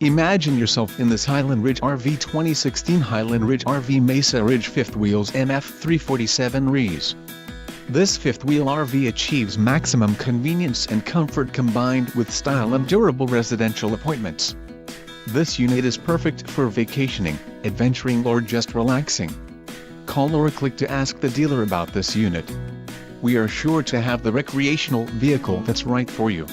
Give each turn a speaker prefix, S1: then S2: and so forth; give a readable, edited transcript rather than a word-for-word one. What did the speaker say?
S1: Imagine yourself in this Highland Ridge RV 2016 Highland Ridge RV Mesa Ridge 5th Wheels MF347 REs. This fifth-wheel RV achieves maximum convenience and comfort combined with style and durable residential appointments. This unit is perfect for vacationing, adventuring or just relaxing. Call or click to ask the dealer about this unit. We are sure to have the recreational vehicle that's right for you.